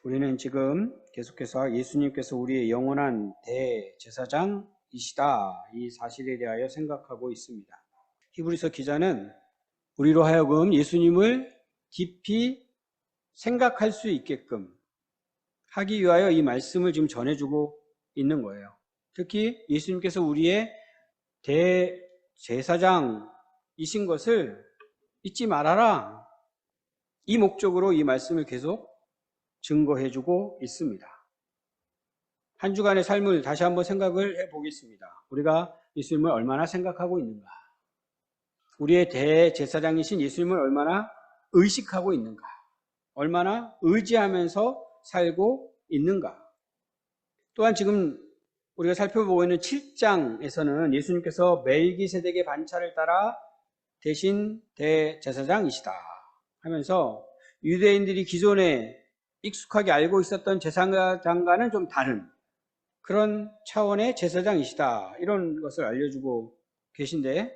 우리는 지금 계속해서 예수님께서 우리의 영원한 대제사장이시다, 이 사실에 대하여 생각하고 있습니다. 히브리서 기자는 우리로 하여금 예수님을 깊이 생각할 수 있게끔 하기 위하여 이 말씀을 지금 전해주고 있는 거예요. 특히 예수님께서 우리의 대제사장이신 것을 잊지 말아라, 이 목적으로 이 말씀을 계속 증거해주고 있습니다. 한 주간의 삶을 다시 한번 생각을 해보겠습니다. 우리가 예수님을 얼마나 생각하고 있는가? 우리의 대제사장이신 예수님을 얼마나 의식하고 있는가? 얼마나 의지하면서 살고 있는가? 또한 지금 우리가 살펴보고 있는 7장에서는 예수님께서 멜기세덱의 반차를 따라 대신 대제사장이시다 하면서 유대인들이 기존에 익숙하게 알고 있었던 제사장과는 좀 다른 그런 차원의 제사장이시다, 이런 것을 알려주고 계신데,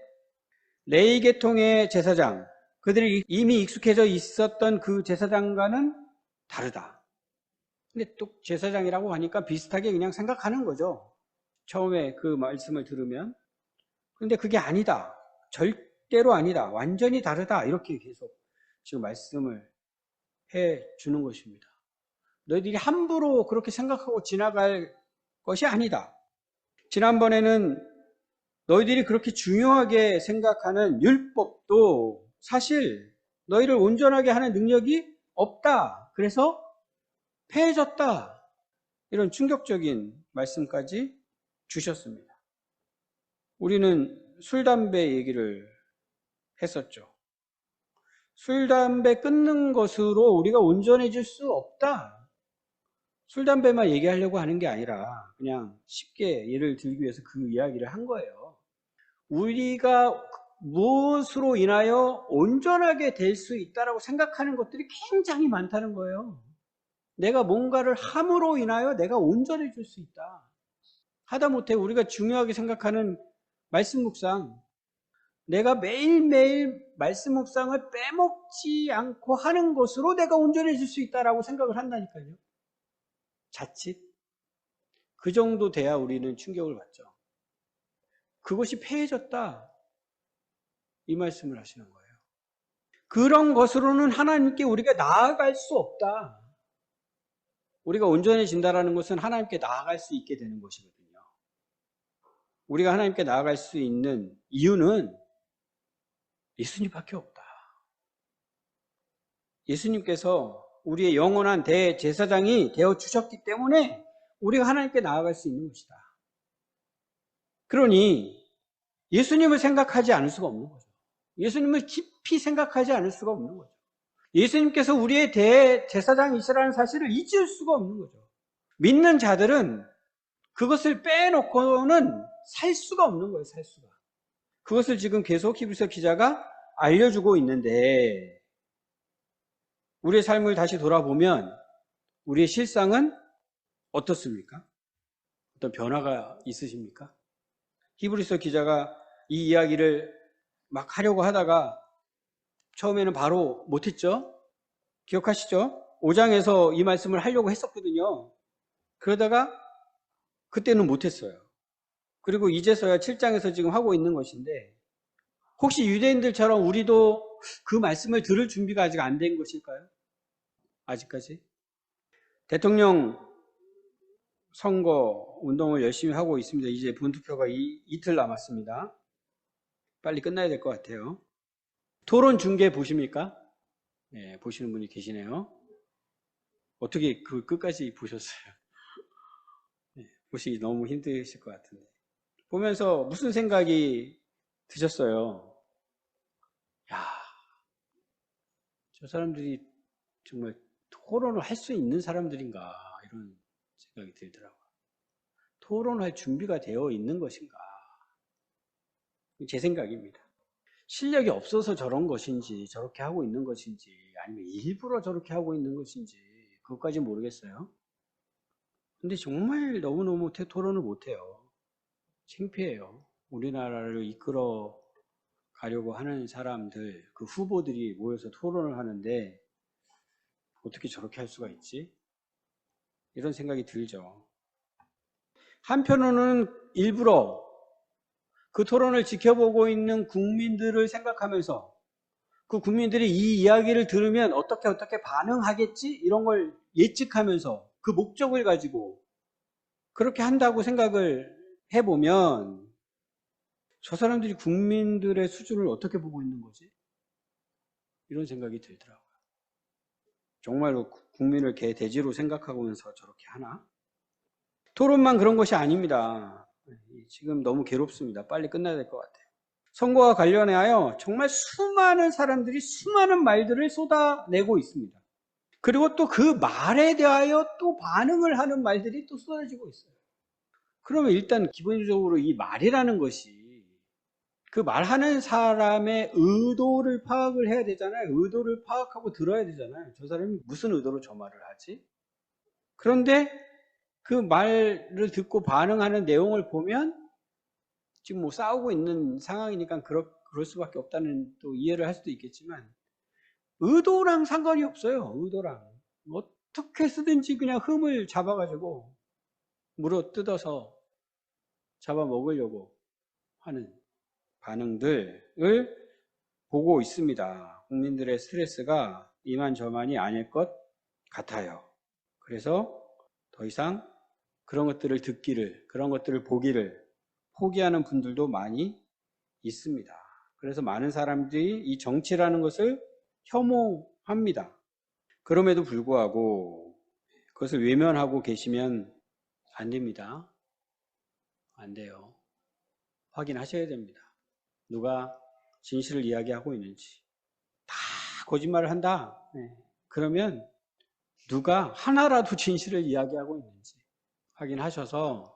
레위 계통의 제사장, 그들이 이미 익숙해져 있었던 그 제사장과는 다르다. 근데 또 제사장이라고 하니까 비슷하게 그냥 생각하는 거죠, 처음에 그 말씀을 들으면. 그런데 그게 아니다, 절대로 아니다, 완전히 다르다, 이렇게 계속 지금 말씀을 해 주는 것입니다. 너희들이 함부로 그렇게 생각하고 지나갈 것이 아니다. 지난번에는 너희들이 그렇게 중요하게 생각하는 율법도 사실 너희를 온전하게 하는 능력이 없다, 그래서 폐해졌다, 이런 충격적인 말씀까지 주셨습니다. 우리는 술, 담배 얘기를 했었죠. 술, 담배 끊는 것으로 우리가 온전해질 수 없다. 술, 담배만 얘기하려고 하는 게 아니라 그냥 쉽게 예를 들기 위해서 그 이야기를 한 거예요. 우리가 무엇으로 인하여 온전하게 될 수 있다라고 생각하는 것들이 굉장히 많다는 거예요. 내가 뭔가를 함으로 인하여 내가 온전해질 수 있다. 하다못해 우리가 중요하게 생각하는 말씀 묵상, 내가 매일매일 말씀 묵상을 빼먹지 않고 하는 것으로 내가 온전해질 수 있다라고 생각을 한다니까요. 자칫 그 정도 돼야 우리는 충격을 받죠. 그것이 폐해졌다, 이 말씀을 하시는 거예요. 그런 것으로는 하나님께 우리가 나아갈 수 없다. 우리가 온전해진다는 것은 하나님께 나아갈 수 있게 되는 것이거든요. 우리가 하나님께 나아갈 수 있는 이유는 예수님밖에 없다. 예수님께서 우리의 영원한 대제사장이 되어주셨기 때문에 우리가 하나님께 나아갈 수 있는 것이다. 그러니 예수님을 생각하지 않을 수가 없는 거죠. 예수님을 깊이 생각하지 않을 수가 없는 거죠. 예수님께서 우리의 대제사장이시라는 사실을 잊을 수가 없는 거죠. 믿는 자들은 그것을 빼놓고는 살 수가 없는 거예요, 살 수가. 그것을 지금 계속 히브리서 기자가 알려주고 있는데, 우리의 삶을 다시 돌아보면 우리의 실상은 어떻습니까? 어떤 변화가 있으십니까? 히브리서 기자가 이 이야기를 막 하려고 하다가 처음에는 바로 못했죠? 기억하시죠? 5장에서 이 말씀을 하려고 했었거든요. 그러다가 그때는 못했어요. 그리고 이제서야 7장에서 지금 하고 있는 것인데, 혹시 유대인들처럼 우리도 그 말씀을 들을 준비가 아직 안 된 것일까요? 아직까지? 대통령 선거 운동을 열심히 하고 있습니다. 이제 본투표가 이틀 남았습니다. 빨리 끝나야 될 것 같아요. 토론 중계 보십니까? 네, 보시는 분이 계시네요. 어떻게 그 끝까지 보셨어요? 네, 보시기 너무 힘드실 것 같은데. 보면서 무슨 생각이 드셨어요? 야, 저 사람들이 정말 토론을 할 수 있는 사람들인가, 이런 생각이 들더라고요. 토론할 준비가 되어 있는 것인가? 제 생각입니다. 실력이 없어서 저런 것인지, 저렇게 하고 있는 것인지, 아니면 일부러 저렇게 하고 있는 것인지, 그것까지 모르겠어요. 근데 정말 너무너무 토론을 못해요. 창피해요. 우리나라를 이끌어 가려고 하는 사람들, 그 후보들이 모여서 토론을 하는데 어떻게 저렇게 할 수가 있지? 이런 생각이 들죠. 한편으로는 일부러 그 토론을 지켜보고 있는 국민들을 생각하면서 그 국민들이 이 이야기를 들으면 어떻게 반응하겠지? 이런 걸 예측하면서 그 목적을 가지고 그렇게 한다고 생각을 해보면 저 사람들이 국민들의 수준을 어떻게 보고 있는 거지? 이런 생각이 들더라고요. 정말로 국민을 개 돼지로 생각하면서 저렇게 하나? 토론만 그런 것이 아닙니다. 지금 너무 괴롭습니다. 빨리 끝나야 될 것 같아요. 선거와 관련하여 정말 수많은 사람들이 수많은 말들을 쏟아내고 있습니다. 그리고 또 그 말에 대하여 또 반응을 하는 말들이 또 쏟아지고 있어요. 그러면 일단 기본적으로 이 말이라는 것이 그 말하는 사람의 의도를 파악을 해야 되잖아요. 의도를 파악하고 들어야 되잖아요. 저 사람이 무슨 의도로 저 말을 하지? 그런데 그 말을 듣고 반응하는 내용을 보면 지금 뭐 싸우고 있는 상황이니까 그럴 수밖에 없다는 또 이해를 할 수도 있겠지만 의도랑 상관이 없어요. 의도랑. 어떻게 쓰든지 그냥 흠을 잡아가지고 물어 뜯어서 잡아먹으려고 하는 반응들을 보고 있습니다. 국민들의 스트레스가 이만저만이 아닐 것 같아요. 그래서 더 이상 그런 것들을 듣기를, 그런 것들을 보기를 포기하는 분들도 많이 있습니다. 그래서 많은 사람들이 이 정치라는 것을 혐오합니다. 그럼에도 불구하고 그것을 외면하고 계시면 안 됩니다. 안 돼요. 확인하셔야 됩니다. 누가 진실을 이야기하고 있는지. 다 거짓말을 한다. 그러면 누가 하나라도 진실을 이야기하고 있는지 확인하셔서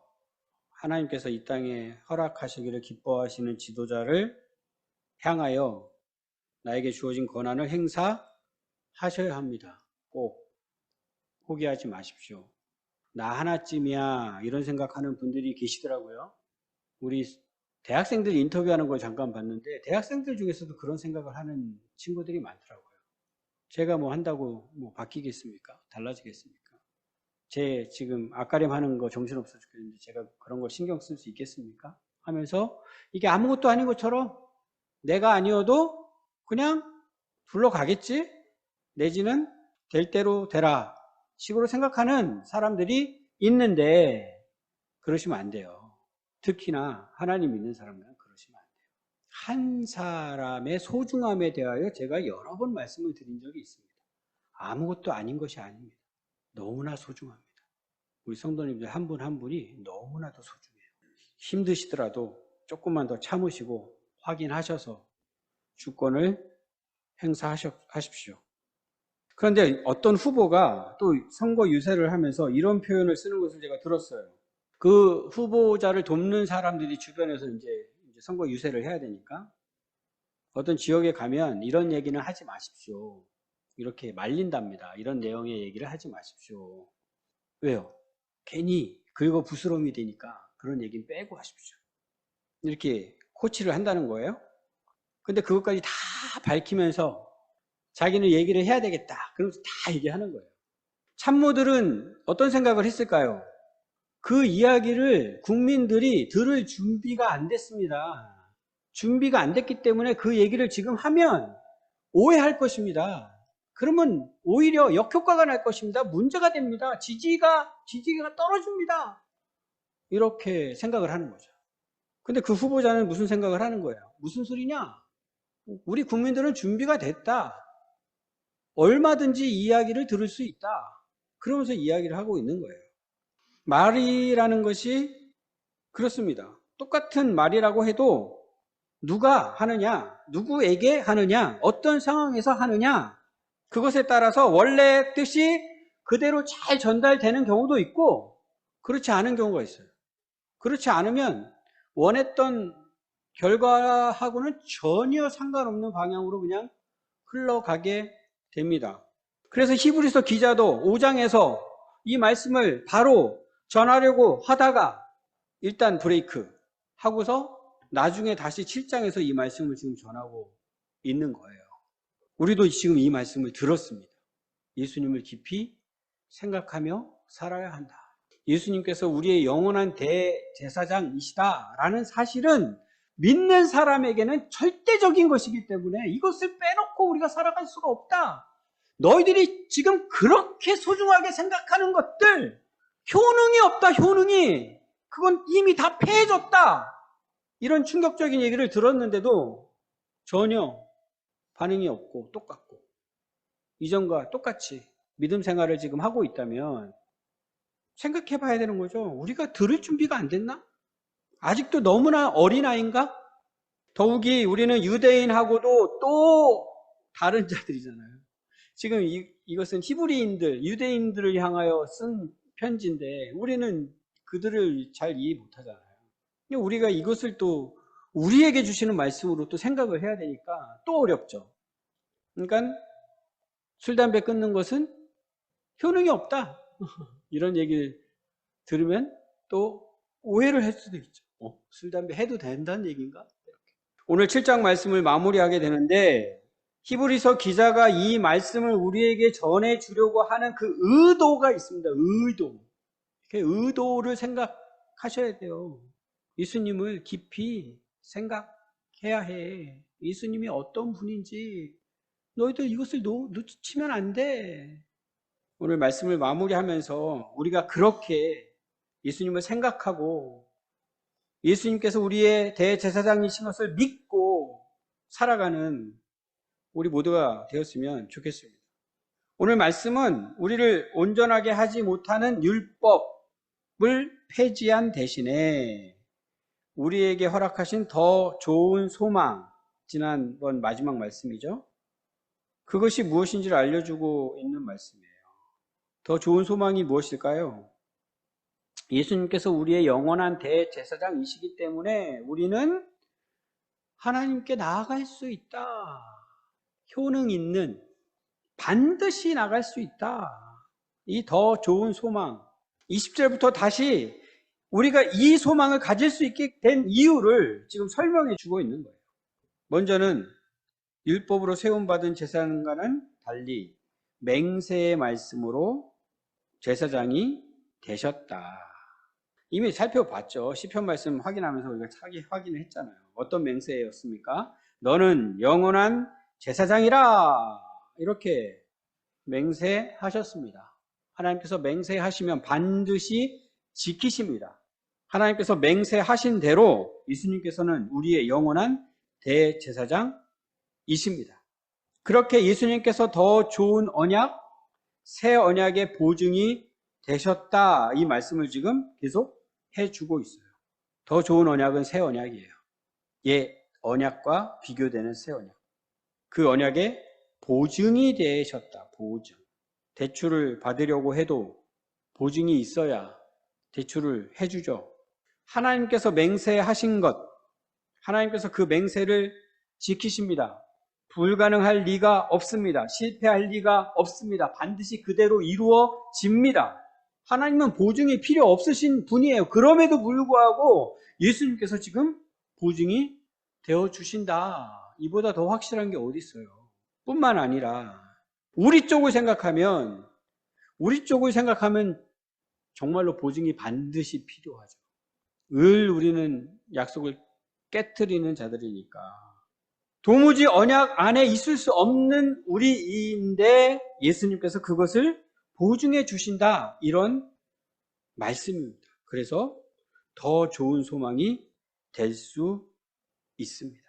하나님께서 이 땅에 허락하시기를 기뻐하시는 지도자를 향하여 나에게 주어진 권한을 행사하셔야 합니다. 꼭 포기하지 마십시오. 나 하나쯤이야 이런 생각하는 분들이 계시더라고요. 우리 대학생들 인터뷰하는 걸 잠깐 봤는데 대학생들 중에서도 그런 생각을 하는 친구들이 많더라고요. 제가 뭐 한다고 뭐 바뀌겠습니까? 달라지겠습니까? 제 지금 앞가림 하는 거 정신없어 죽겠는데 제가 그런 걸 신경 쓸 수 있겠습니까? 하면서 이게 아무것도 아닌 것처럼 내가 아니어도 그냥 불러가겠지? 내지는 될 대로 되라 식으로 생각하는 사람들이 있는데 그러시면 안 돼요. 특히나 하나님 믿는 사람은 그러시면 안 돼요. 한 사람의 소중함에 대하여 제가 여러 번 말씀을 드린 적이 있습니다. 아무것도 아닌 것이 아닙니다. 너무나 소중합니다. 우리 성도님들 한 분 한 분이 너무나도 소중해요. 힘드시더라도 조금만 더 참으시고 확인하셔서 주권을 행사하십시오. 그런데 어떤 후보가 또 선거 유세를 하면서 이런 표현을 쓰는 것을 제가 들었어요. 그 후보자를 돕는 사람들이 주변에서 이제 선거 유세를 해야 되니까 어떤 지역에 가면 이런 얘기는 하지 마십시오. 이렇게 말린답니다. 이런 내용의 얘기를 하지 마십시오. 왜요? 괜히 긁어 부스럼이 되니까 그런 얘기는 빼고 하십시오. 이렇게 코치를 한다는 거예요. 근데 그것까지 다 밝히면서 자기는 얘기를 해야 되겠다. 그러면서 다 얘기하는 거예요. 참모들은 어떤 생각을 했을까요? 그 이야기를 국민들이 들을 준비가 안 됐습니다. 준비가 안 됐기 때문에 그 얘기를 지금 하면 오해할 것입니다. 그러면 오히려 역효과가 날 것입니다. 문제가 됩니다. 지지가 떨어집니다. 이렇게 생각을 하는 거죠. 근데 그 후보자는 무슨 생각을 하는 거예요? 무슨 소리냐? 우리 국민들은 준비가 됐다. 얼마든지 이야기를 들을 수 있다. 그러면서 이야기를 하고 있는 거예요. 말이라는 것이 그렇습니다. 똑같은 말이라고 해도 누가 하느냐, 누구에게 하느냐, 어떤 상황에서 하느냐, 그것에 따라서 원래 뜻이 그대로 잘 전달되는 경우도 있고 그렇지 않은 경우가 있어요. 그렇지 않으면 원했던 결과하고는 전혀 상관없는 방향으로 그냥 흘러가게 됩니다. 그래서 히브리서 기자도 5장에서 이 말씀을 바로 전하려고 하다가 일단 브레이크 하고서 나중에 다시 7장에서 이 말씀을 지금 전하고 있는 거예요. 우리도 지금 이 말씀을 들었습니다. 예수님을 깊이 생각하며 살아야 한다. 예수님께서 우리의 영원한 대제사장이시다라는 사실은 믿는 사람에게는 절대적인 것이기 때문에 이것을 빼놓고 우리가 살아갈 수가 없다. 너희들이 지금 그렇게 소중하게 생각하는 것들, 효능이 없다, 효능이. 그건 이미 다 패해졌다. 이런 충격적인 얘기를 들었는데도 전혀 반응이 없고 똑같고 이전과 똑같이 믿음 생활을 지금 하고 있다면 생각해 봐야 되는 거죠. 우리가 들을 준비가 안 됐나? 아직도 너무나 어린아이인가? 더욱이 우리는 유대인하고도 또 다른 자들이잖아요. 지금 이것은 히브리인들, 유대인들을 향하여 쓴 편지인데 우리는 그들을 잘 이해 못하잖아요. 우리가 이것을 또 우리에게 주시는 말씀으로 또 생각을 해야 되니까 또 어렵죠. 그러니까 술, 담배 끊는 것은 효능이 없다. 이런 얘기를 들으면 또 오해를 할 수도 있죠. 술, 담배 해도 된다는 얘기인가? 오늘 7장 말씀을 마무리하게 되는데 히브리서 기자가 이 말씀을 우리에게 전해주려고 하는 그 의도가 있습니다. 의도. 의도를 생각하셔야 돼요. 예수님을 깊이 생각해야 해. 예수님이 어떤 분인지 너희들 이것을 놓치면 안 돼. 오늘 말씀을 마무리하면서 우리가 그렇게 예수님을 생각하고 예수님께서 우리의 대제사장이신 것을 믿고 살아가는 우리 모두가 되었으면 좋겠습니다. 오늘 말씀은 우리를 온전하게 하지 못하는 율법을 폐지한 대신에 우리에게 허락하신 더 좋은 소망, 지난번 마지막 말씀이죠. 그것이 무엇인지를 알려주고 있는 말씀이에요. 더 좋은 소망이 무엇일까요? 예수님께서 우리의 영원한 대제사장이시기 때문에 우리는 하나님께 나아갈 수 있다. 효능 있는, 반드시 나갈 수 있다. 이 더 좋은 소망. 20절부터 다시 우리가 이 소망을 가질 수 있게 된 이유를 지금 설명해 주고 있는 거예요. 먼저는 율법으로 세움받은 제사장과는 달리 맹세의 말씀으로 제사장이 되셨다. 이미 살펴봤죠. 시편 말씀 확인하면서 우리가 확인을 했잖아요. 어떤 맹세였습니까? 너는 영원한 제사장이라 이렇게 맹세하셨습니다. 하나님께서 맹세하시면 반드시 지키십니다. 하나님께서 맹세하신 대로 예수님께서는 우리의 영원한 대제사장이십니다. 그렇게 예수님께서 더 좋은 언약, 새 언약의 보증이 되셨다. 이 말씀을 지금 계속 해주고 있어요. 더 좋은 언약은 새 언약이에요. 옛 언약과 비교되는 새 언약. 그 언약의 보증이 되셨다. 보증. 대출을 받으려고 해도 보증이 있어야 대출을 해주죠. 하나님께서 맹세하신 것, 하나님께서 그 맹세를 지키십니다. 불가능할 리가 없습니다. 실패할 리가 없습니다. 반드시 그대로 이루어집니다. 하나님은 보증이 필요 없으신 분이에요. 그럼에도 불구하고 예수님께서 지금 보증이 되어주신다. 이보다 더 확실한 게 어디 있어요. 뿐만 아니라 우리 쪽을 생각하면 정말로 보증이 반드시 필요하죠. 우리는 약속을 깨트리는 자들이니까 도무지 언약 안에 있을 수 없는 우리인데 예수님께서 그것을 보증해 주신다. 이런 말씀입니다. 그래서 더 좋은 소망이 될 수 있습니다.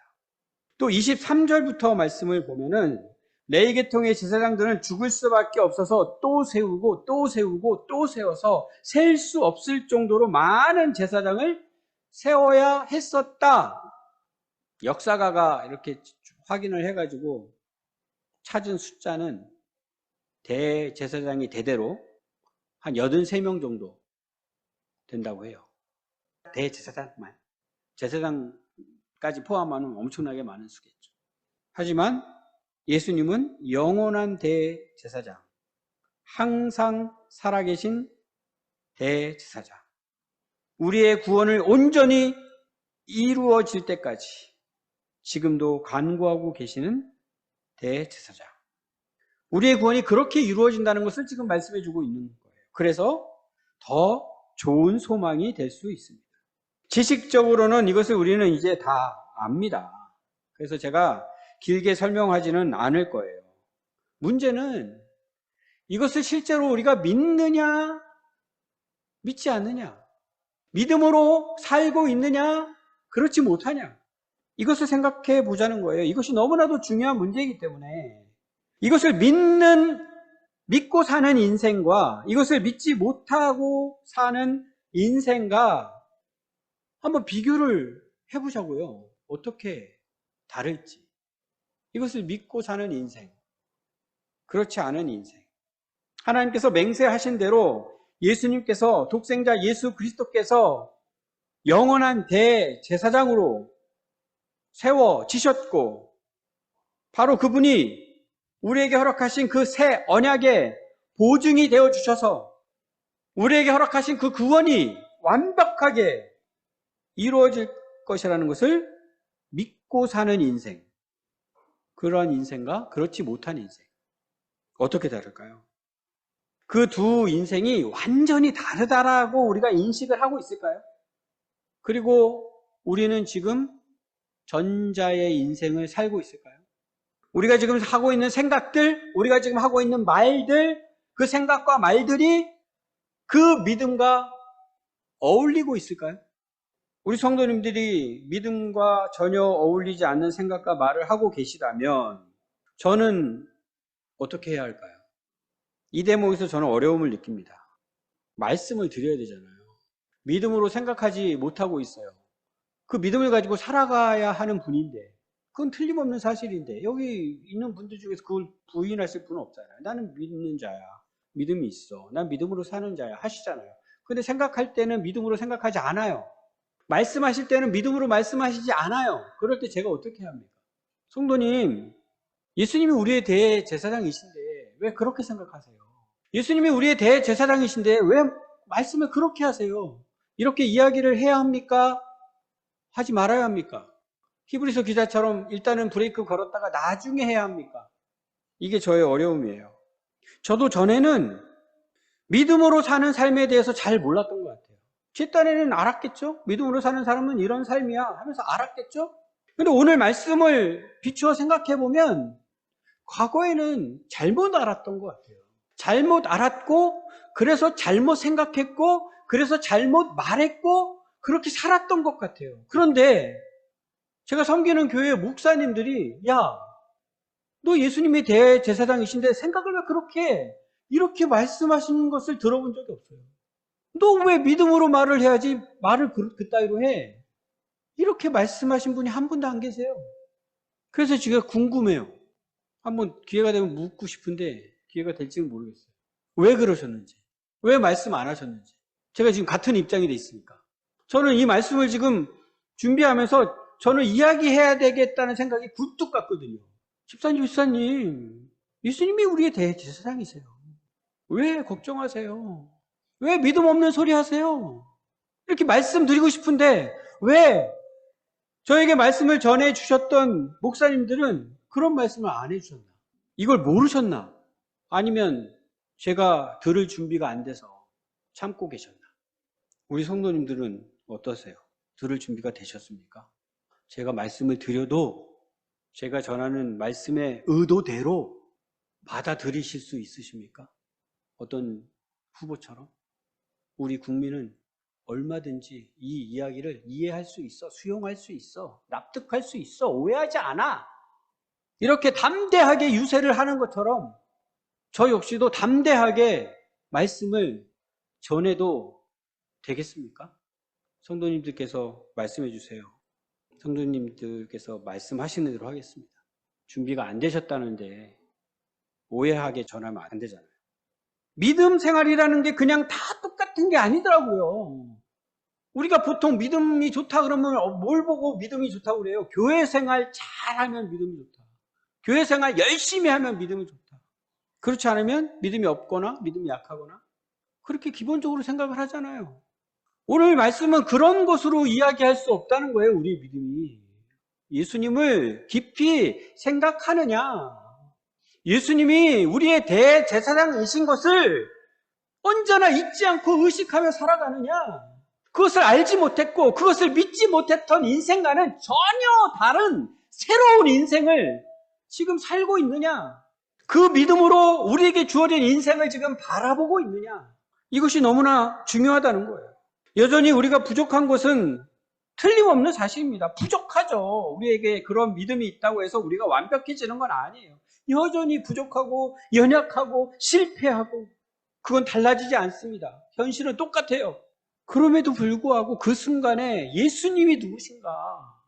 또 23절부터 말씀을 보면은 레위 계통의 제사장들은 죽을 수밖에 없어서 또 세우고 또 세우고 또 세워서 셀 수 없을 정도로 많은 제사장을 세워야 했었다. 역사가가 이렇게 확인을 해가지고 찾은 숫자는 대제사장이 대대로 한 83명 정도 된다고 해요. 대제사장만. 제사장까지 포함하면 엄청나게 많은 수겠죠. 하지만 예수님은 영원한 대제사장, 항상 살아계신 대제사장, 우리의 구원을 온전히 이루어질 때까지 지금도 간구하고 계시는 대제사장. 우리의 구원이 그렇게 이루어진다는 것을 지금 말씀해 주고 있는 거예요. 그래서 더 좋은 소망이 될 수 있습니다. 지식적으로는 이것을 우리는 이제 다 압니다. 그래서 제가 길게 설명하지는 않을 거예요. 문제는 이것을 실제로 우리가 믿느냐, 믿지 않느냐, 믿음으로 살고 있느냐, 그렇지 못하냐, 이것을 생각해 보자는 거예요. 이것이 너무나도 중요한 문제이기 때문에 이것을 믿고 사는 인생과 이것을 믿지 못하고 사는 인생과 한번 비교를 해보자고요. 어떻게 다를지. 이것을 믿고 사는 인생, 그렇지 않은 인생. 하나님께서 맹세하신 대로 예수님께서, 독생자 예수 그리스도께서 영원한 대제사장으로 세워지셨고, 바로 그분이 우리에게 허락하신 그 새 언약의 보증이 되어주셔서 우리에게 허락하신 그 구원이 완벽하게 이루어질 것이라는 것을 믿고 사는 인생, 그러한 인생과 그렇지 못한 인생, 어떻게 다를까요? 그 두 인생이 완전히 다르다라고 우리가 인식을 하고 있을까요? 그리고 우리는 지금 전자의 인생을 살고 있을까요? 우리가 지금 하고 있는 생각들, 우리가 지금 하고 있는 말들, 그 생각과 말들이 그 믿음과 어울리고 있을까요? 우리 성도님들이 믿음과 전혀 어울리지 않는 생각과 말을 하고 계시다면 저는 어떻게 해야 할까요? 이 대목에서 저는 어려움을 느낍니다. 말씀을 드려야 되잖아요. 믿음으로 생각하지 못하고 있어요. 그 믿음을 가지고 살아가야 하는 분인데, 그건 틀림없는 사실인데, 여기 있는 분들 중에서 그걸 부인하실 분은 없잖아요. 나는 믿는 자야. 믿음이 있어. 난 믿음으로 사는 자야. 하시잖아요. 근데 생각할 때는 믿음으로 생각하지 않아요. 말씀하실 때는 믿음으로 말씀하시지 않아요. 그럴 때 제가 어떻게 해야 합니까? 성도님, 예수님이 우리의 대제사장이신데 왜 그렇게 생각하세요? 예수님이 우리의 대제사장이신데 왜 말씀을 그렇게 하세요? 이렇게 이야기를 해야 합니까? 하지 말아야 합니까? 히브리서 기자처럼 일단은 브레이크 걸었다가 나중에 해야 합니까? 이게 저의 어려움이에요. 저도 전에는 믿음으로 사는 삶에 대해서 잘 몰랐던 것 같아요. 제 딴에는 알았겠죠? 믿음으로 사는 사람은 이런 삶이야 하면서 알았겠죠? 근데 오늘 말씀을 비추어 생각해보면 과거에는 잘못 알았던 것 같아요. 잘못 알았고, 그래서 잘못 생각했고, 그래서 잘못 말했고, 그렇게 살았던 것 같아요. 그런데 제가 섬기는 교회 목사님들이, 야, 너 예수님이 대제사장이신데 생각을 왜 그렇게 이렇게 말씀하시는 것을 들어본 적이 없어요. 너 왜 믿음으로 말을 해야지 말을 그따위로 해? 이렇게 말씀하신 분이 한 분도 안 계세요. 그래서 제가 궁금해요. 한번 기회가 되면 묻고 싶은데 기회가 될지는 모르겠어요. 왜 그러셨는지, 왜 말씀 안 하셨는지. 제가 지금 같은 입장이 돼 있으니까. 저는 이 말씀을 지금 준비하면서 저는 이야기해야 되겠다는 생각이 굴뚝 같거든요. 집사님, 예수님이 우리의 대제사장이세요. 왜 걱정하세요? 왜 믿음 없는 소리 하세요? 이렇게 말씀드리고 싶은데 왜 저에게 말씀을 전해주셨던 목사님들은 그런 말씀을 안 해주셨나? 이걸 모르셨나? 아니면 제가 들을 준비가 안 돼서 참고 계셨나? 우리 성도님들은 어떠세요? 들을 준비가 되셨습니까? 제가 말씀을 드려도 제가 전하는 말씀의 의도대로 받아들이실 수 있으십니까? 어떤 후보처럼? 우리 국민은 얼마든지 이 이야기를 이해할 수 있어, 수용할 수 있어, 납득할 수 있어, 오해하지 않아. 이렇게 담대하게 유세를 하는 것처럼 저 역시도 담대하게 말씀을 전해도 되겠습니까? 성도님들께서 말씀해 주세요. 성도님들께서 말씀하시는 대로 하겠습니다. 준비가 안 되셨다는데 오해하게 전하면 안 되잖아요. 믿음 생활이라는 게 그냥 다 똑같은 게 아니더라고요. 우리가 보통 믿음이 좋다 그러면 뭘 보고 믿음이 좋다고 그래요? 교회 생활 잘하면 믿음이 좋다. 교회 생활 열심히 하면 믿음이 좋다. 그렇지 않으면 믿음이 없거나 믿음이 약하거나 그렇게 기본적으로 생각을 하잖아요. 오늘 말씀은 그런 것으로 이야기할 수 없다는 거예요. 우리 믿음이. 예수님을 깊이 생각하느냐, 예수님이 우리의 대제사장이신 것을 언제나 잊지 않고 의식하며 살아가느냐? 그것을 알지 못했고 그것을 믿지 못했던 인생과는 전혀 다른 새로운 인생을 지금 살고 있느냐? 그 믿음으로 우리에게 주어진 인생을 지금 바라보고 있느냐? 이것이 너무나 중요하다는 거예요. 여전히 우리가 부족한 것은 틀림없는 사실입니다. 부족하죠. 우리에게 그런 믿음이 있다고 해서 우리가 완벽해지는 건 아니에요. 여전히 부족하고 연약하고 실패하고 그건 달라지지 않습니다. 현실은 똑같아요. 그럼에도 불구하고 그 순간에 예수님이 누구신가?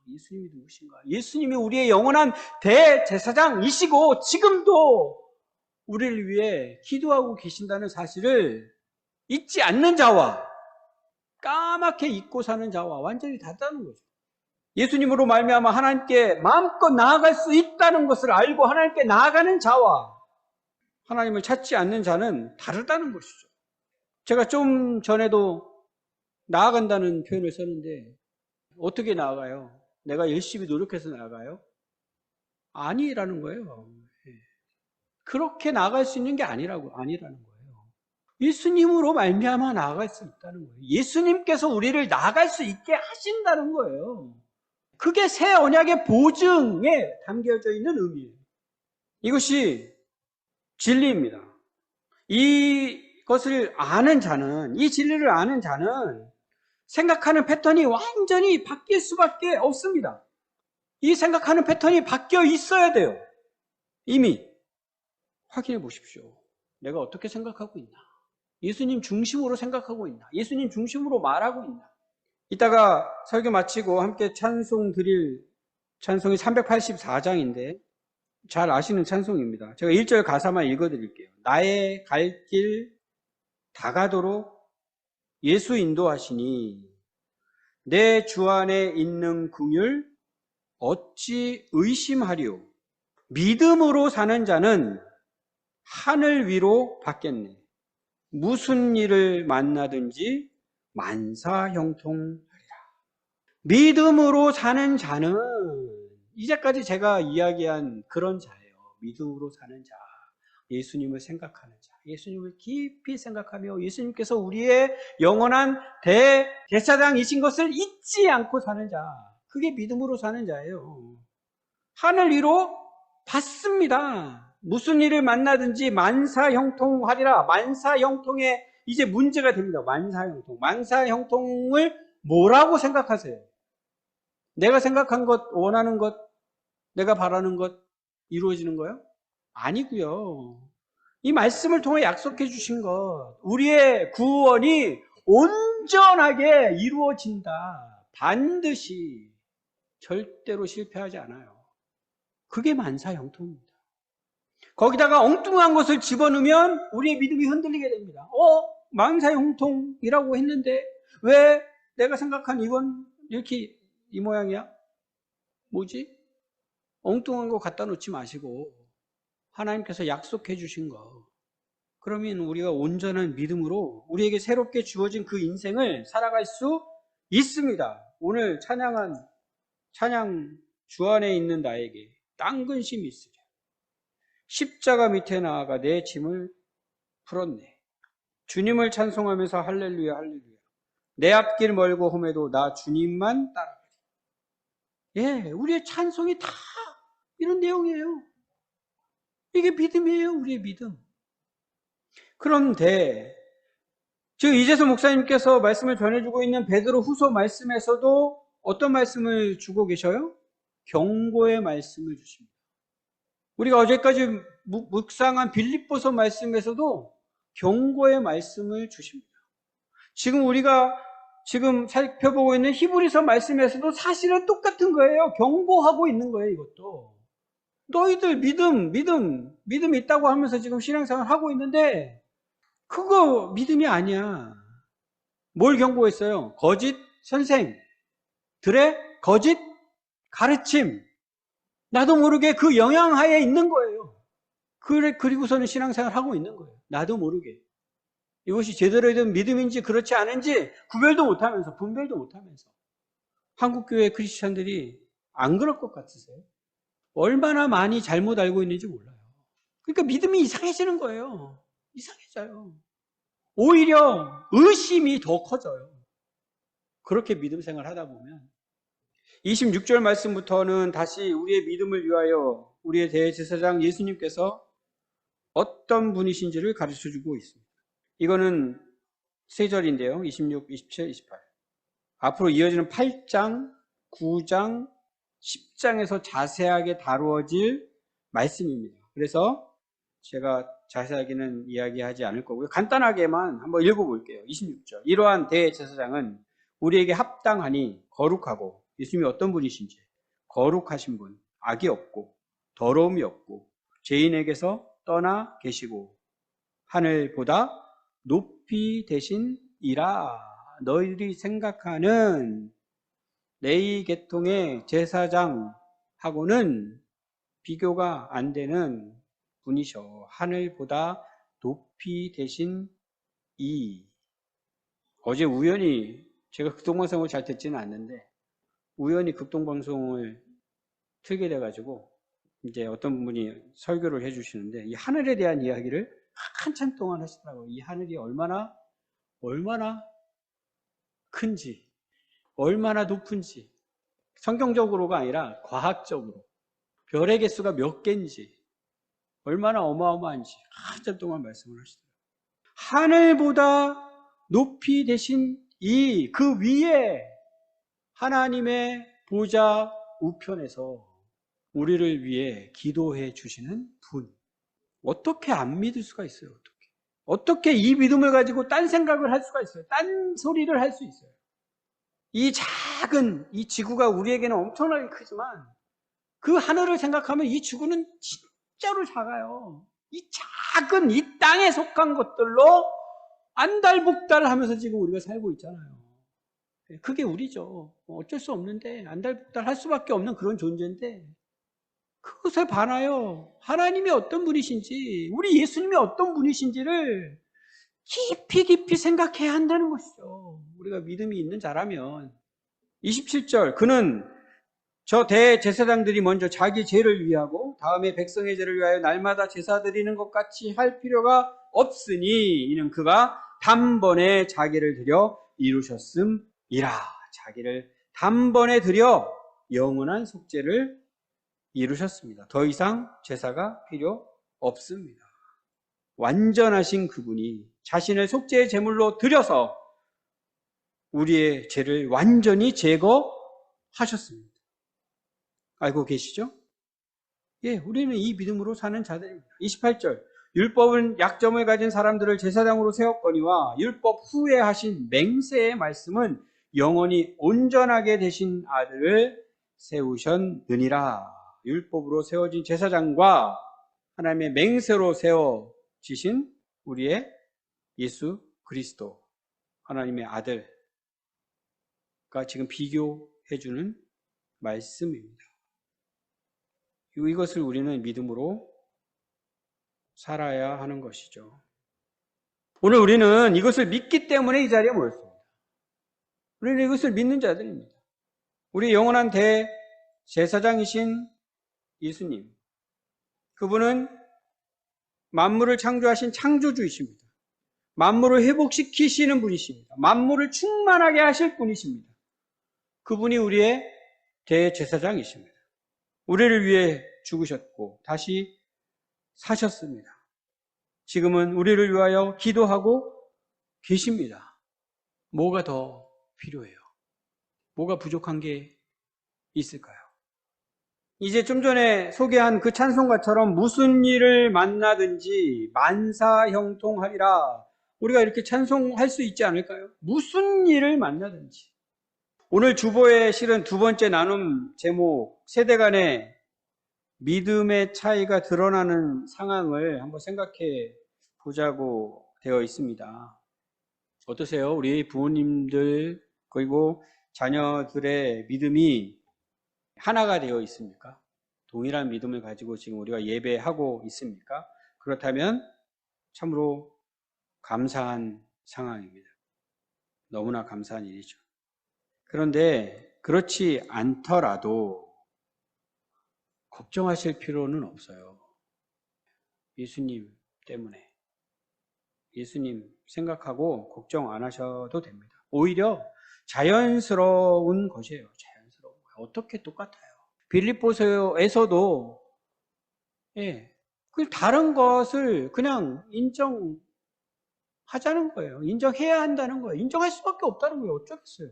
예수님이 누구신가? 예수님이 우리의 영원한 대제사장이시고 지금도 우리를 위해 기도하고 계신다는 사실을 잊지 않는 자와 까맣게 잊고 사는 자와 완전히 다르다는 거죠. 예수님으로 말미암아 하나님께 마음껏 나아갈 수 있다는 것을 알고 하나님께 나아가는 자와 하나님을 찾지 않는 자는 다르다는 것이죠. 제가 좀 전에도 나아간다는 표현을 썼는데 어떻게 나아가요? 내가 열심히 노력해서 나아가요? 아니라는 거예요. 그렇게 나아갈 수 있는 게 아니라는 거예요. 예수님으로 말미암아 나아갈 수 있다는 거예요. 예수님께서 우리를 나아갈 수 있게 하신다는 거예요. 그게 새 언약의 보증에 담겨져 있는 의미예요. 이것이 진리입니다. 이것을 아는 자는, 이 진리를 아는 자는 생각하는 패턴이 완전히 바뀔 수밖에 없습니다. 이 생각하는 패턴이 바뀌어 있어야 돼요. 이미 확인해 보십시오. 내가 어떻게 생각하고 있나? 예수님 중심으로 생각하고 있나? 예수님 중심으로 말하고 있나? 이따가 설교 마치고 함께 찬송 드릴 찬송이 384장인데 잘 아시는 찬송입니다. 제가 1절 가사만 읽어드릴게요. 나의 갈 길 다가도록 예수 인도하시니 내 주 안에 있는 긍휼 어찌 의심하리오. 믿음으로 사는 자는 하늘 위로 받겠네. 무슨 일을 만나든지 만사형통하리라. 믿음으로 사는 자는 이제까지 제가 이야기한 그런 자예요. 믿음으로 사는 자, 예수님을 생각하는 자, 예수님을 깊이 생각하며 예수님께서 우리의 영원한 대제사장이신 것을 잊지 않고 사는 자, 그게 믿음으로 사는 자예요. 하늘 위로 받습니다. 무슨 일을 만나든지 만사형통하리라. 만사형통에 이제 문제가 됩니다. 만사형통. 만사형통을 뭐라고 생각하세요? 내가 생각한 것, 원하는 것, 내가 바라는 것 이루어지는 거요? 아니고요. 이 말씀을 통해 약속해 주신 것, 우리의 구원이 온전하게 이루어진다. 반드시 절대로 실패하지 않아요. 그게 만사형통입니다. 거기다가 엉뚱한 것을 집어넣으면 우리의 믿음이 흔들리게 됩니다. 만사형통이라고 했는데 왜 내가 생각한 이건 이렇게 이 모양이야? 뭐지? 엉뚱한 거 갖다 놓지 마시고 하나님께서 약속해 주신 거, 그러면 우리가 온전한 믿음으로 우리에게 새롭게 주어진 그 인생을 살아갈 수 있습니다. 오늘 찬양한 찬양 주 안에 있는 나에게 딴 근심이 있으랴. 십자가 밑에 나아가 내 짐을 풀었네. 주님을 찬송하면서 할렐루야 할렐루야. 내 앞길 멀고 험해도 나 주님만 따라가리. 예, 우리의 찬송이 다 이런 내용이에요. 이게 믿음이에요, 우리의 믿음. 그런데 지금 이재선 목사님께서 말씀을 전해주고 있는 베드로 후서 말씀에서도 어떤 말씀을 주고 계셔요? 경고의 말씀을 주십니다. 우리가 어제까지 묵상한 빌립보서 말씀에서도 경고의 말씀을 주십니다. 지금 우리가 지금 살펴보고 있는 히브리서 말씀에서도 사실은 똑같은 거예요. 경고하고 있는 거예요, 이것도. 너희들 믿음 있다고 하면서 지금 신앙생활 하고 있는데 그거 믿음이 아니야. 뭘 경고했어요? 거짓 선생들의 거짓 가르침. 나도 모르게 그 영향하에 있는 거예요. 그리고서는 신앙생활 하고 있는 거예요. 나도 모르게. 이것이 제대로 된 믿음인지 그렇지 않은지 구별도 못하면서, 분별도 못하면서. 한국교회 크리스찬들이 안 그럴 것 같으세요? 얼마나 많이 잘못 알고 있는지 몰라요. 그러니까 믿음이 이상해지는 거예요. 이상해져요. 오히려 의심이 더 커져요. 그렇게 믿음 생활 하다 보면 26절 말씀부터는 다시 우리의 믿음을 위하여 우리의 대제사장 예수님께서 어떤 분이신지를 가르쳐주고 있습니다. 이거는 3절인데요. 26, 27, 28. 앞으로 이어지는 8장, 9장, 10장에서 자세하게 다루어질 말씀입니다. 그래서 제가 자세하게는 이야기하지 않을 거고요. 간단하게만 한번 읽어볼게요. 26절. 이러한 대제사장은 우리에게 합당하니 거룩하고, 예수님이 어떤 분이신지 거룩하신 분, 악이 없고 더러움이 없고 죄인에게서 떠나 계시고 하늘보다 높이 되신 이라. 너희들이 생각하는 레위 계통의 제사장하고는 비교가 안 되는 분이셔. 하늘보다 높이 되신 이. 어제 우연히 제가 극동방송을 잘 듣지는 않는데 우연히 극동방송을 틀게 돼가지고 이제 어떤 분이 설교를 해주시는데 이 하늘에 대한 이야기를 한참 동안 하시더라고요. 이 하늘이 얼마나 큰지, 얼마나 높은지, 성경적으로가 아니라 과학적으로 별의 개수가 몇 개인지, 얼마나 어마어마한지 한참 동안 말씀을 하시더라고요. 하늘보다 높이 되신 이 그 위에 하나님의 보좌 우편에서 우리를 위해 기도해 주시는 분. 어떻게 안 믿을 수가 있어요? 어떻게 이 믿음을 가지고 딴 생각을 할 수가 있어요? 딴 소리를 할 수 있어요? 이 작은 이 지구가 우리에게는 엄청나게 크지만 그 하늘을 생각하면 이 지구는 진짜로 작아요. 이 작은 이 땅에 속한 것들로 안달복달 하면서 지금 우리가 살고 있잖아요. 그게 우리죠. 어쩔 수 없는데 안달복달 할 수밖에 없는 그런 존재인데 그것에 반하여 하나님이 어떤 분이신지, 우리 예수님이 어떤 분이신지를 깊이 생각해야 한다는 것이죠. 우리가 믿음이 있는 자라면. 27절, 그는 저 대제사장들이 먼저 자기 죄를 위하고 다음에 백성의 죄를 위하여 날마다 제사 드리는 것 같이 할 필요가 없으니 이는 그가 단번에 자기를 드려 이루셨음이라. 자기를 단번에 드려 영원한 속죄를 이루셨습니다. 더 이상 제사가 필요 없습니다. 완전하신 그분이 자신을 속죄의 제물로 드려서 우리의 죄를 완전히 제거하셨습니다. 알고 계시죠? 예, 우리는 이 믿음으로 사는 자들입니다. 28절, 율법은 약점을 가진 사람들을 제사장으로 세웠거니와 율법 후에 하신 맹세의 말씀은 영원히 온전하게 되신 아들을 세우셨느니라. 율법으로 세워진 제사장과 하나님의 맹세로 세워지신 우리의 예수 그리스도, 하나님의 아들과 지금 비교해주는 말씀입니다. 이것을 우리는 믿음으로 살아야 하는 것이죠. 오늘 우리는 이것을 믿기 때문에 이 자리에 모였습니다. 우리는 이것을 믿는 자들입니다. 우리 영원한 대제사장이신 예수님, 그분은 만물을 창조하신 창조주이십니다. 만물을 회복시키시는 분이십니다. 만물을 충만하게 하실 분이십니다. 그분이 우리의 대제사장이십니다. 우리를 위해 죽으셨고 다시 사셨습니다. 지금은 우리를 위하여 기도하고 계십니다. 뭐가 더 필요해요? 뭐가 부족한 게 있을까요? 이제 좀 전에 소개한 그 찬송가처럼 무슨 일을 만나든지 만사형통하리라. 우리가 이렇게 찬송할 수 있지 않을까요? 무슨 일을 만나든지. 오늘 주보에 실은 두 번째 나눔 제목, 세대 간의 믿음의 차이가 드러나는 상황을 한번 생각해 보자고 되어 있습니다. 어떠세요? 우리 부모님들 그리고 자녀들의 믿음이 하나가 되어 있습니까? 동일한 믿음을 가지고 지금 우리가 예배하고 있습니까? 그렇다면 참으로 감사한 상황입니다. 너무나 감사한 일이죠. 그런데 그렇지 않더라도 걱정하실 필요는 없어요. 예수님 때문에. 예수님 생각하고 걱정 안 하셔도 됩니다. 오히려 자연스러운 것이에요. 자연스러운 거예요. 어떻게 똑같아요. 빌립보서에서도 그 다른 것을 그냥 인정하자는 거예요. 인정해야 한다는 거예요. 인정할 수밖에 없다는 거예요. 어쩌겠어요.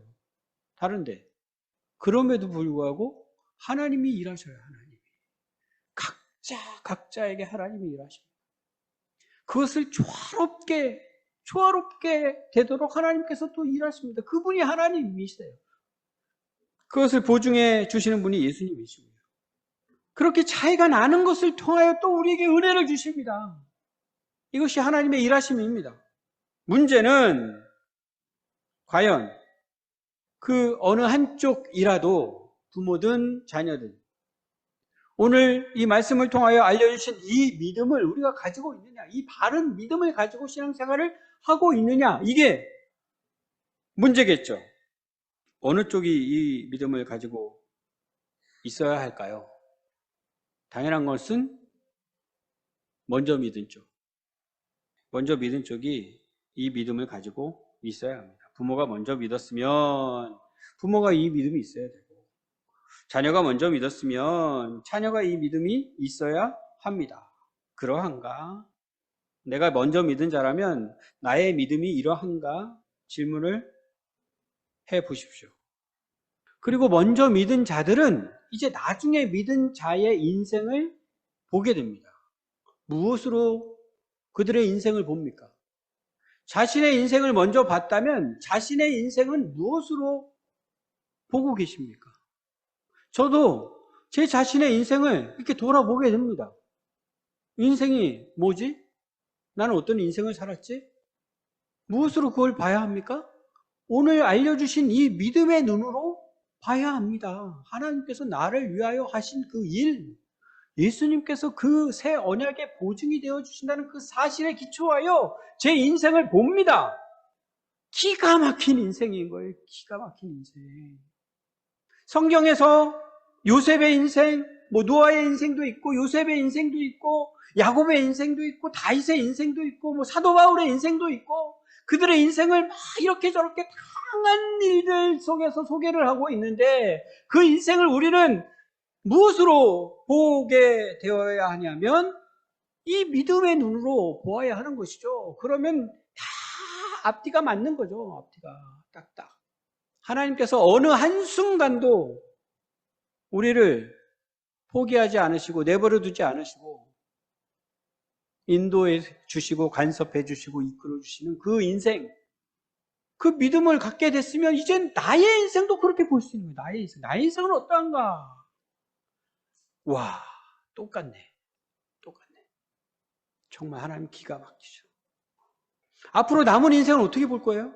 다른데. 그럼에도 불구하고 하나님이 일하셔요. 하나님이. 각자에게 하나님이 일하십니다. 그것을 조화롭게 되도록 하나님께서 또 일하십니다. 그분이 하나님이세요. 그것을 보증해 주시는 분이 예수님이시고요. 그렇게 차이가 나는 것을 통하여 또 우리에게 은혜를 주십니다. 이것이 하나님의 일하심입니다. 문제는 과연 그 어느 한쪽이라도 부모든 자녀든 오늘 이 말씀을 통하여 알려주신 이 믿음을 우리가 가지고 있느냐, 이 바른 믿음을 가지고 신앙생활을 하고 있느냐, 이게 문제겠죠. 어느 쪽이 이 믿음을 가지고 있어야 할까요? 당연한 것은 먼저 믿은 쪽. 먼저 믿은 쪽이 이 믿음을 가지고 있어야 합니다. 부모가 먼저 믿었으면 부모가 이 믿음이 있어야 되고, 자녀가 먼저 믿었으면 자녀가 이 믿음이 있어야 합니다. 그러한가? 내가 먼저 믿은 자라면 나의 믿음이 이러한가? 질문을 해 보십시오. 그리고 먼저 믿은 자들은 이제 나중에 믿은 자의 인생을 보게 됩니다. 무엇으로 그들의 인생을 봅니까? 자신의 인생을 먼저 봤다면 자신의 인생은 무엇으로 보고 계십니까? 저도 제 자신의 인생을 이렇게 돌아보게 됩니다. 인생이 뭐지? 나는 어떤 인생을 살았지? 무엇으로 그걸 봐야 합니까? 오늘 알려주신 이 믿음의 눈으로 봐야 합니다. 하나님께서 나를 위하여 하신 그 일, 예수님께서 그 새 언약의 보증이 되어 주신다는 그 사실에 기초하여 제 인생을 봅니다. 기가 막힌 인생인 거예요. 기가 막힌 인생. 성경에서 요셉의 인생, 노아의 인생도 있고, 요셉의 인생도 있고, 야곱의 인생도 있고, 다윗의 인생도 있고, 사도 바울의 인생도 있고, 그들의 인생을 막 이렇게 저렇게 다양한 일들 속에서 소개를 하고 있는데, 그 인생을 우리는 무엇으로 보게 되어야 하냐면 이 믿음의 눈으로 보아야 하는 것이죠. 그러면 다 앞뒤가 맞는 거죠. 앞뒤가 딱딱. 하나님께서 어느 한순간도 우리를 포기하지 않으시고 내버려 두지 않으시고 인도해 주시고 간섭해 주시고 이끌어 주시는 그 인생, 그 믿음을 갖게 됐으면 이젠 나의 인생도 그렇게 볼 수 있는 거예요. 나의 인생은 어떠한가? 와, 똑같네. 정말 하나님 기가 막히죠. 앞으로 남은 인생은 어떻게 볼 거예요?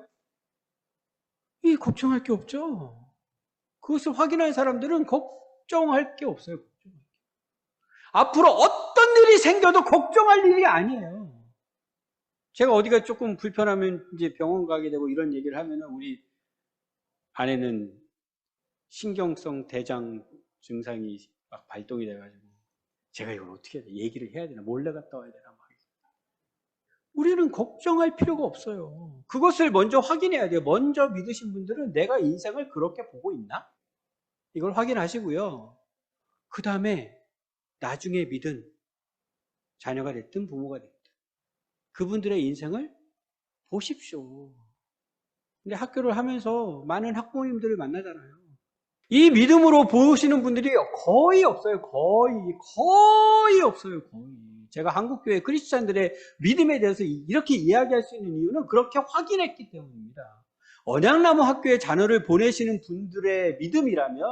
걱정할 게 없죠. 그것을 확인한 사람들은 걱정할 게 없어요. 앞으로 어떤 일이 생겨도 걱정할 일이 아니에요. 제가 어디가 조금 불편하면 이제 병원 가게 되고 이런 얘기를 하면 우리 아내는 신경성 대장 증상이 막 발동이 돼가지고 제가 이걸 어떻게 해야 돼? 얘기를 해야 되나? 몰래 갔다 와야 되나? 우리는 걱정할 필요가 없어요. 그것을 먼저 확인해야 돼요. 먼저 믿으신 분들은 내가 인생을 그렇게 보고 있나? 이걸 확인하시고요. 그 다음에 나중에 믿은 자녀가 됐든 부모가 됐든 그분들의 인생을 보십시오. 근데 학교를 하면서 많은 학부모님들을 만나잖아요. 이 믿음으로 보시는 분들이 거의 없어요. 거의 없어요. 제가 한국교회 크리스찬들의 믿음에 대해서 이렇게 이야기할 수 있는 이유는 그렇게 확인했기 때문입니다. 언약나무 학교에 자녀를 보내시는 분들의 믿음이라면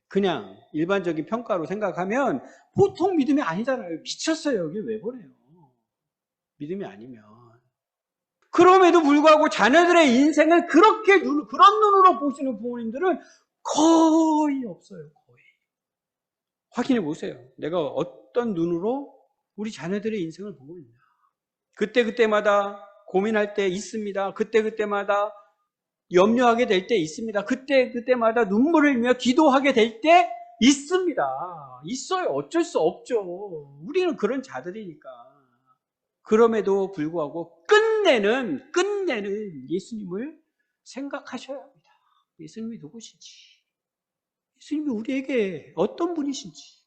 그냥 일반적인 평가로 생각하면 보통 믿음이 아니잖아요. 미쳤어요. 여기 왜 보내요? 믿음이 아니면. 그럼에도 불구하고 자녀들의 인생을 그런 눈으로 보시는 부모님들은 거의 없어요. 거의. 확인해 보세요. 내가 어떤 눈으로 우리 자녀들의 인생을 보고 있냐. 그때마다 고민할 때 있습니다. 그때마다 염려하게 될 때 있습니다. 그때마다 눈물을 흘리며 기도하게 될 때 있습니다. 있어요. 어쩔 수 없죠. 우리는 그런 자들이니까. 그럼에도 불구하고 끝내는 예수님을 생각하셔야 합니다. 예수님이 누구신지, 예수님이 우리에게 어떤 분이신지.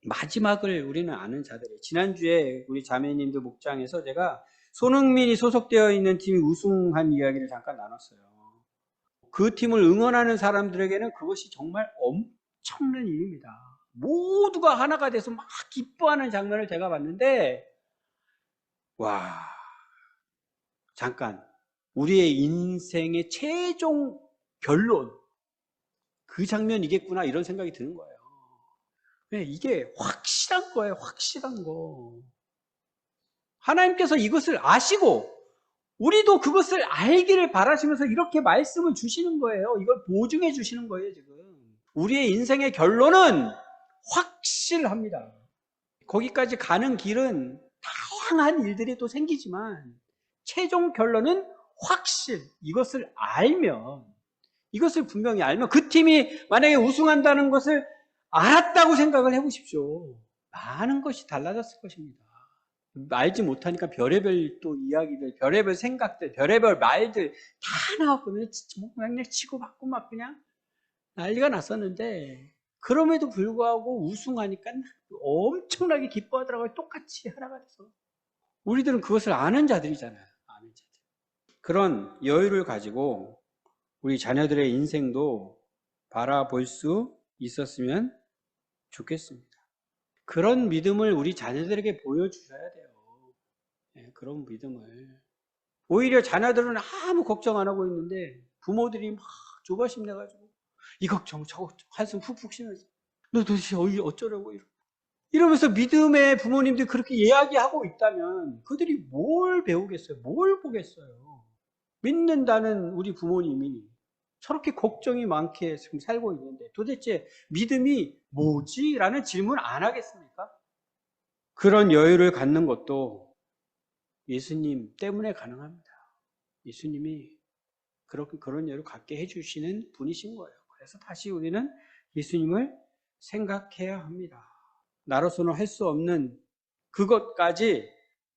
마지막을 우리는 아는 자들이에요. 지난주에 우리 자매님들 목장에서 제가 손흥민이 소속되어 있는 팀이 우승한 이야기를 잠깐 나눴어요. 그 팀을 응원하는 사람들에게는 그것이 정말 엄청난 일입니다. 모두가 하나가 돼서 막 기뻐하는 장면을 제가 봤는데, 와, 잠깐 우리의 인생의 최종 결론, 그 장면이겠구나 이런 생각이 드는 거예요. 이게 확실한 거예요. 확실한 거. 하나님께서 이것을 아시고 우리도 그것을 알기를 바라시면서 이렇게 말씀을 주시는 거예요. 이걸 보증해 주시는 거예요. 지금 우리의 인생의 결론은 확실합니다. 거기까지 가는 길은 다양한 일들이 또 생기지만 최종 결론은 확실. 이것을 알면, 이것을 분명히 알면, 그 팀이 만약에 우승한다는 것을 알았다고 생각을 해보십시오. 많은 것이 달라졌을 것입니다. 알지 못하니까 별의별 또 이야기들, 별의별 생각들, 별의별 말들 다 나왔거든요. 진짜 뭐 그냥 치고받고 막 그냥 난리가 났었는데, 그럼에도 불구하고 우승하니까 엄청나게 기뻐하더라고요. 똑같이 하나가 돼서. 우리들은 그것을 아는 자들이잖아요. 아는 자들. 그런 여유를 가지고 우리 자녀들의 인생도 바라볼 수 있었으면 좋겠습니다. 그런 믿음을 우리 자녀들에게 보여주셔야 돼요. 네, 그런 믿음을. 오히려 자녀들은 아무 걱정 안 하고 있는데 부모들이 막 조바심 내가지고 이 걱정 저거 한숨 푹푹 쉬면서 너 도대체 어쩌라고 이러면서 믿음의 부모님들이 그렇게 이야기하고 있다면 그들이 뭘 배우겠어요? 뭘 보겠어요? 믿는다는 우리 부모님이 저렇게 걱정이 많게 지금 살고 있는데 도대체 믿음이 뭐지? 라는 질문 안 하겠습니까? 그런 여유를 갖는 것도 예수님 때문에 가능합니다. 예수님이 그런 여유를 갖게 해주시는 분이신 거예요. 그래서 다시 우리는 예수님을 생각해야 합니다. 나로서는 할 수 없는 그것까지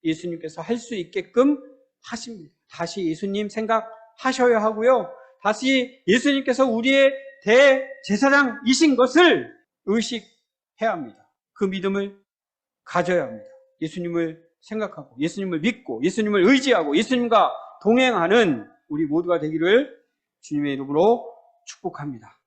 예수님께서 할 수 있게끔 하십니다. 다시 예수님 생각하셔야 하고요. 다시 예수님께서 우리의 대제사장이신 것을 의식해야 합니다. 그 믿음을 가져야 합니다. 예수님을 생각하고 예수님을 믿고 예수님을 의지하고 예수님과 동행하는 우리 모두가 되기를 주님의 이름으로 축복합니다.